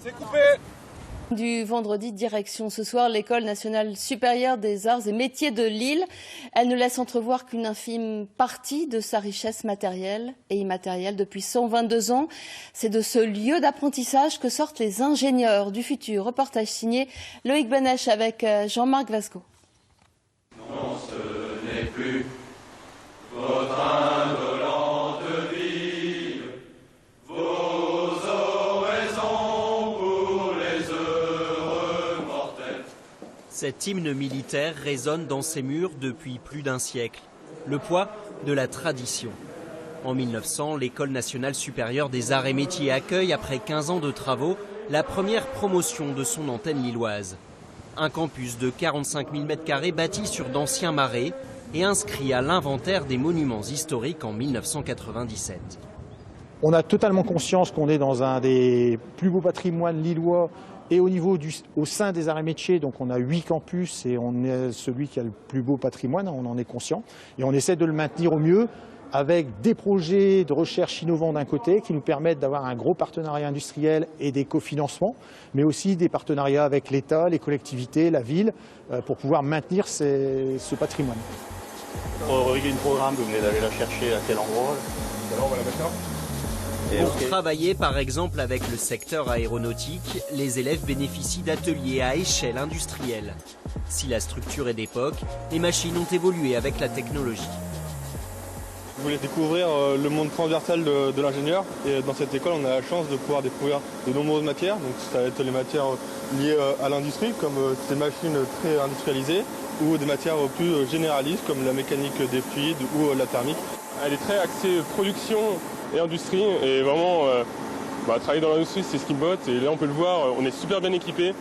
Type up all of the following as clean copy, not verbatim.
C'est coupé. Du vendredi, direction ce soir l'École nationale supérieure des arts et métiers de Lille. Elle ne laisse entrevoir qu'une infime partie de sa richesse matérielle et immatérielle depuis 122 ans. C'est de ce lieu d'apprentissage que sortent les ingénieurs du futur. Reportage signé Loïc Benech avec Jean-Marc Vasco. Non, ce n'est plus votre indolente ville, vos oraisons pour les heureux mortels. Cet hymne militaire résonne dans ces murs depuis plus d'un siècle. Le poids de la tradition. En 1900, l'École nationale supérieure des arts et métiers accueille, après 15 ans de travaux, la première promotion de son antenne lilloise. Un campus de 45 000 m² bâti sur d'anciens marais et inscrit à l'inventaire des monuments historiques en 1997. On a totalement conscience qu'on est dans un des plus beaux patrimoines lillois et au sein des arts et métiers, donc on a 8 campus et on est celui qui a le plus beau patrimoine, on en est conscient. Et on essaie de le maintenir au mieux avec des projets de recherche innovants d'un côté qui nous permettent d'avoir un gros partenariat industriel et des cofinancements, mais aussi des partenariats avec l'État, les collectivités, la ville, pour pouvoir maintenir ce patrimoine. Origine programme, vous venez d'aller la chercher à quel endroit? Alors on va la mettre là. Pour travailler par exemple avec le secteur aéronautique, les élèves bénéficient d'ateliers à échelle industrielle. Si la structure est d'époque, les machines ont évolué avec la technologie. Je voulais découvrir le monde transversal de l'ingénieur et dans cette école on a la chance de pouvoir découvrir de nombreuses matières. Donc ça va être les matières liées à l'industrie comme ces machines très industrialisées ou des matières plus généralistes comme la mécanique des fluides ou la thermique. Elle est très axée production et industrie et vraiment travailler dans l'industrie c'est ce qui me botte et là on peut le voir, on est super bien équipé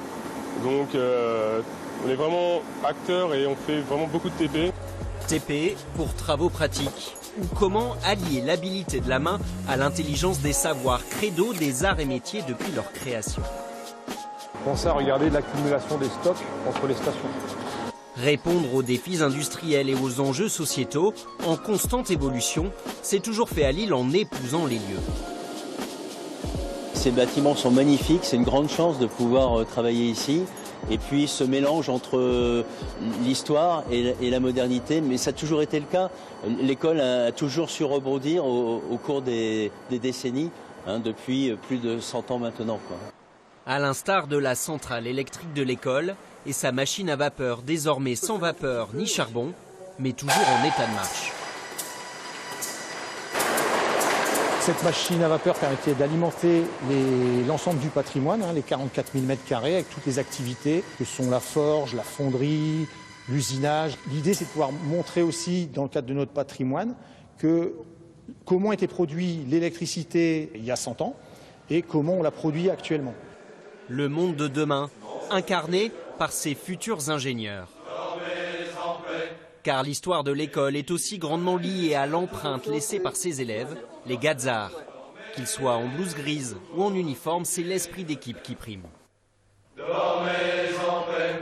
donc on est vraiment acteur et on fait vraiment beaucoup de TP. TP pour travaux pratiques ou comment allier l'habilité de la main à l'intelligence des savoirs, credo des arts et métiers depuis leur création. Pensez à regarder l'accumulation des stocks entre les stations. Répondre aux défis industriels et aux enjeux sociétaux en constante évolution, c'est toujours fait à Lille en épousant les lieux. Ces bâtiments sont magnifiques, c'est une grande chance de pouvoir travailler ici. Et puis ce mélange entre l'histoire et la modernité, mais ça a toujours été le cas. L'école a toujours su rebondir au cours des décennies, depuis plus de 100 ans maintenant, quoi. À l'instar de la centrale électrique de l'école et sa machine à vapeur, désormais sans vapeur ni charbon, mais toujours en état de marche. Cette machine à vapeur permettait d'alimenter l'ensemble du patrimoine, les 44 000 m² avec toutes les activités que sont la forge, la fonderie, l'usinage. L'idée c'est de pouvoir montrer aussi dans le cadre de notre patrimoine comment était produite l'électricité il y a 100 ans et comment on la produit actuellement. Le monde de demain, incarné par ses futurs ingénieurs. Car l'histoire de l'école est aussi grandement liée à l'empreinte laissée par ses élèves, les Gazards. Qu'ils soient en blouse grise ou en uniforme, c'est l'esprit d'équipe qui prime. Dormez en paix.